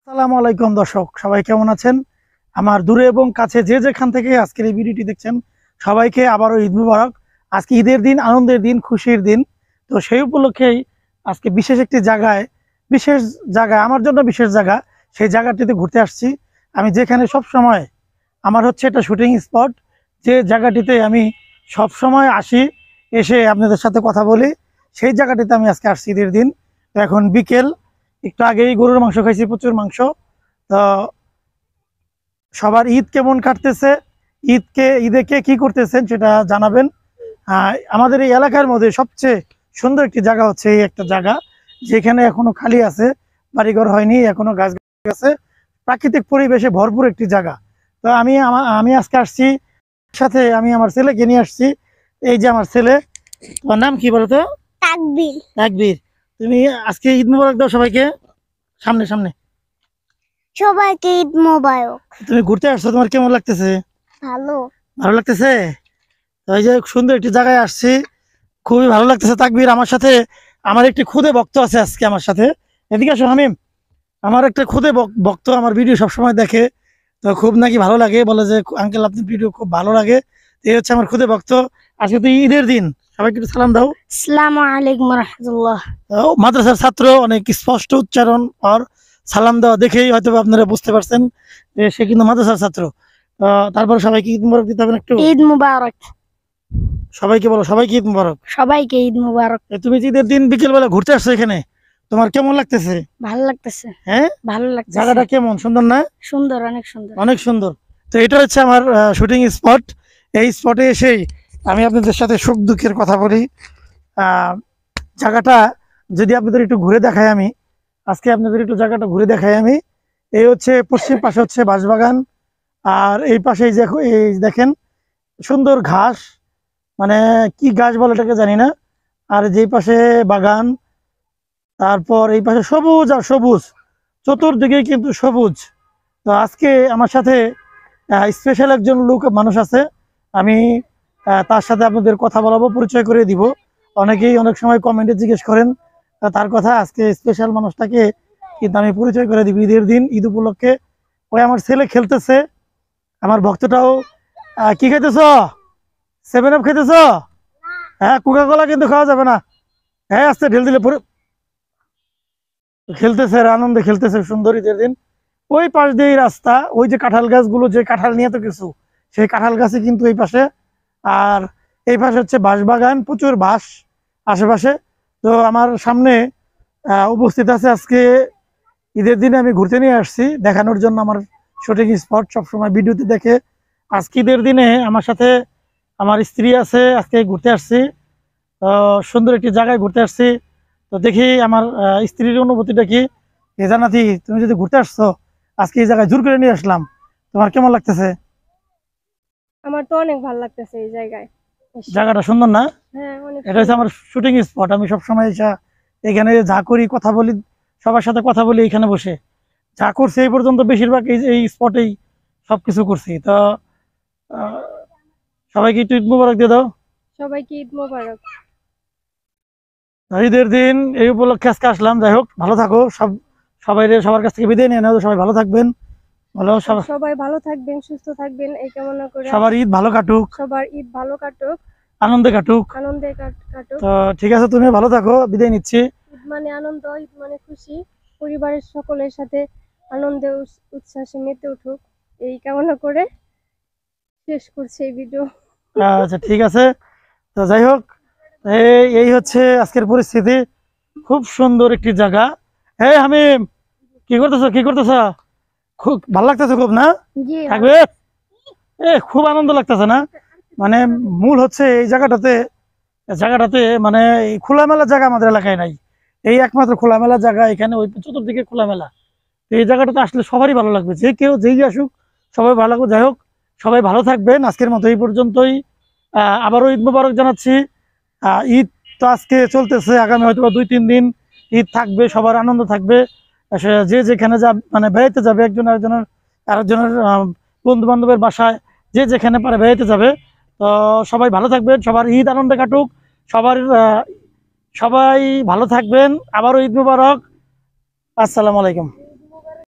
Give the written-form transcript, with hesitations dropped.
আসসালামু আলাইকুম দর্শক, সবাই কেমন আছেন? আমার দূরে এবং কাছে যে যেখান থেকে আজকের এই ভিডিওটি দেখছেন, সবাইকে আবারও ঈদ মুবারক। আজকে ঈদের দিন, আনন্দের দিন, খুশির দিন। তো সেই উপলক্ষেই আজকে বিশেষ একটি জায়গায়, আমার জন্য বিশেষ জায়গা, সেই জায়গাটিতে ঘুরতে আসছি। আমি যেখানে সব সময় আমার হচ্ছে এটা শুটিং স্পট, যে জায়গাটিতে আমি সব সময় আসি, এসে আপনাদের সাথে কথা বলি, সেই জায়গাটিতে আমি আজকে আসছি ঈদের দিন। তো এখন বিকেল, একটু আগেই গরুর মাংস খাইছি, প্রচুর মাংস। তো সবার ঈদ কেমন কাটতেছে, ঈদে কে কি করতেছেন সেটা জানাবেন। আমাদের এই এলাকার মধ্যে সবচেয়ে সুন্দর একটি জায়গা হচ্ছে এই একটা জায়গা, যেখানে এখনো খালি আছে, বাড়িঘর হয়নি, এখনো গাছ আছে, প্রাকৃতিক পরিবেশে ভরপুর একটি জায়গা। তো আমি আজকে আসছি, সাথে আমি আমার ছেলেকে নিয়ে আসছি। এই যে আমার ছেলে, তোমার নাম কি বলতো? তাকবীর। তাকবীর। তুমি আজকে ঈদ মোবারক দাও সবাইকে, সামনে সামনে। সবাইকে ঈদ মোবারক। তুমি ঘুরতে আসছো, তোমার কেমন লাগতেছে? ভালো। ভালো লাগতেছে? তো এই যে সুন্দর একটি জায়গায় আসছি, খুবই ভালো লাগতেছে। তাকবীর আমার সাথে, আমার একটি খুদে ভক্ত আছে আজকে আমার সাথে। এদিকে আসো হামিম। আমার একটা খুদে ভক্ত আমার ভিডিও সবসময় দেখে, তো খুব নাকি ভালো লাগে, বলে যে আঙ্কেল আপনার ভিডিও খুব ভালো লাগে। এই হচ্ছে আমার খুদে ভক্ত। আজকে তো ঈদের দিন, সবাইকে একটু সালাম দাও। আসসালামু আলাইকুম রাহমাতুল্লাহ। মাদ্রাসার ছাত্র, অনেক স্পষ্ট উচ্চারণ আর সালাম দেওয়া দেখেই হয়তো আপনারা বুঝতে পারছেন যে সে কিন্তু মাদ্রাসার ছাত্র। তারপর সবাইকে ঈদ মুবারক দিতে হবে একটু। ঈদ মুবারক। সবাইকে বলো, সবাইকে ঈদ মুবারক। সবাইকে ঈদ মুবারক। তুমি যে ঈদের দিন বিকেল বেলা ঘুরতে আসছো এখানে, তোমার কেমন লাগতেছে? ভালো লাগতেছে। হ্যাঁ, ভালো লাগতেছে। জায়গাটা কেমন, সুন্দর না? সুন্দর, অনেক সুন্দর। অনেক সুন্দর। তো এটা হচ্ছে আমার শুটিং স্পট। এই স্পটে এসেই আমি আপনাদের সাথে সুখ দুঃখের কথা বলি। জায়গাটা যদি আপনাদের একটু ঘুরে দেখাই, আমি আজকে আপনাদের একটু জায়গাটা ঘুরে দেখাই। আমি এই হচ্ছে পশ্চিম পাশে হচ্ছে বাঁশবাগান, আর এই পাশে এই দেখেন সুন্দর ঘাস, মানে কি ঘাস বলে এটাকে জানি না। আর যেই পাশে বাগান, তারপর এই পাশে সবুজ আর সবুজ, চতুর্দিকে কিন্তু সবুজ। তো আজকে আমার সাথে স্পেশাল একজন মানুষ আছে। আমি তার সাথে আপনাদের কথা বলাবো, পরিচয় করে দিব। অনেকেই অনেক সময় কমেন্টে জিজ্ঞেস করেন তার কথা। আজকে স্পেশাল মানুষটাকে কিন্তু আমি পরিচয় করে দিব ঈদের দিন, ঈদ উপলক্ষে। ওই আমার ছেলে খেলতেছে, আমার ভক্তটাও। কি খাইতেছ? 7 আপ খাইতেছ? হ্যাঁ, কোকা কোলা কিন্তু খাওয়া যাবে না। হ্যাঁ, আস্তে ঢেল দিলে পরে। খেলতেছে আর আনন্দে খেলতেছে, সুন্দর ঈদের দিন। ওই পাশ দিয়ে রাস্তা, ওই যে কাঁঠাল গাছগুলো, যে কাঁঠাল নিয়ে তো কিছু, সেই কাঁঠাল গাছে কিন্তু এই পাশে। আর এই পাশে হচ্ছে বাঁশবাগান, প্রচুর বাঁশ আশেপাশে। তো আমার সামনে উপস্থিত আছে আজকে ঈদের দিনে আমি ঘুরতে নিয়ে আসছি দেখানোর জন্য আমার শুটিং স্পট, সবসময় ভিডিওতে দেখে। আজকে ঈদের দিনে আমার সাথে আমার স্ত্রী আছে, আজকে ঘুরতে আসছি। সুন্দর একটি জায়গায় ঘুরতে আসছি। তো দেখি আমার স্ত্রীর অনুভূতিটা কি। জানাতি, তুমি যদি ঘুরতে আসছো, আজকে এই জায়গায় জোর করে নিয়ে আসলাম, তোমার কেমন লাগতেছে? আমার তো অনেক ভালো লাগতেছে এই জায়গায় এসে। জায়গাটা সুন্দর না? হ্যাঁ, অনেক এটা হচ্ছে আমার শুটিং স্পট। আমি সবসময় এখানে যা করি, কথা বলি, সবার সাথে কথা বলি এখানে বসে। যা করছি এই পর্যন্ত বেশিরভাগ এই স্পটেই সবকিছু করছি। তো আহ, সবাইকে একটু ঈদ মুবারক দিয়ে দাও। সবাইকে ঈদ মোবারক। ঈদের দিন এই উপলক্ষে আজকে আসলাম। যাই হোক, ভালো থাকো সবার কাছ থেকে বিদায় নিয়ে নাও। সবাই ভালো থাকবেন, ভালো সবাই ভালো থাকবেন, সুস্থ থাকবেন এই কামনা করে। সবার ঈদ ভালো কাটুক, সবার ঈদ ভালো কাটুক, আনন্দে কাটুক। আনন্দে কাটুক। তো ঠিক আছে, তুমি ভালো থাকো, বিদায় নিচ্ছি। ঈদ মানে আনন্দ, ঈদ মানে খুশি। পরিবারের সকলের সাথে আনন্দে উচ্ছ্বাসে মেতে উঠুক এই কামনা করে শেষ করছি এই ভিডিও। আচ্ছা, ঠিক আছে। তো যাই হোক, এই হচ্ছে আজকের পরিস্থিতি। খুব সুন্দর একটি জায়গা। হ্যাঁ হামিম, কি করতেছ, কি করতেছ? খুব ভালো লাগতেছে খুব না? জি, থাকবে। খুব আনন্দ লাগতেছে না? মানে মূল হচ্ছে এই জায়গাটাতে মানে এই খোলামেলা জায়গা আমাদের এলাকায় নাই। এই একমাত্র খোলামেলা জায়গা এখানে, ওই চতুর্দিকে খোলামেলা। তো এই জায়গাটাতে আসলে সবারই ভালো লাগবে, যে কেউ যেই আসুক সবাই ভালো লাগবে। যাই হোক, সবাই ভালো থাকবেন। আজকের মতো এই পর্যন্তই। আবারও ঈদ মোবারক জানাচ্ছি। ঈদ তো আজকে চলতেছে, আগামী হয়তো 2-3 দিন ঈদ থাকবে, সবার আনন্দ থাকবে। যে যেখানে মানে বেড়াইতে যাবে, আরেকজনের বন্ধু বান্ধবের বাসায়, যে যেখানে পারে বেড়াইতে যাবে। তো সবাই ভালো থাকবেন, সবার ঈদ আনন্দে কাটুক, সবার সবাই ভালো থাকবেন। আবারও ঈদ মোবারক। আসসালামু আলাইকুম।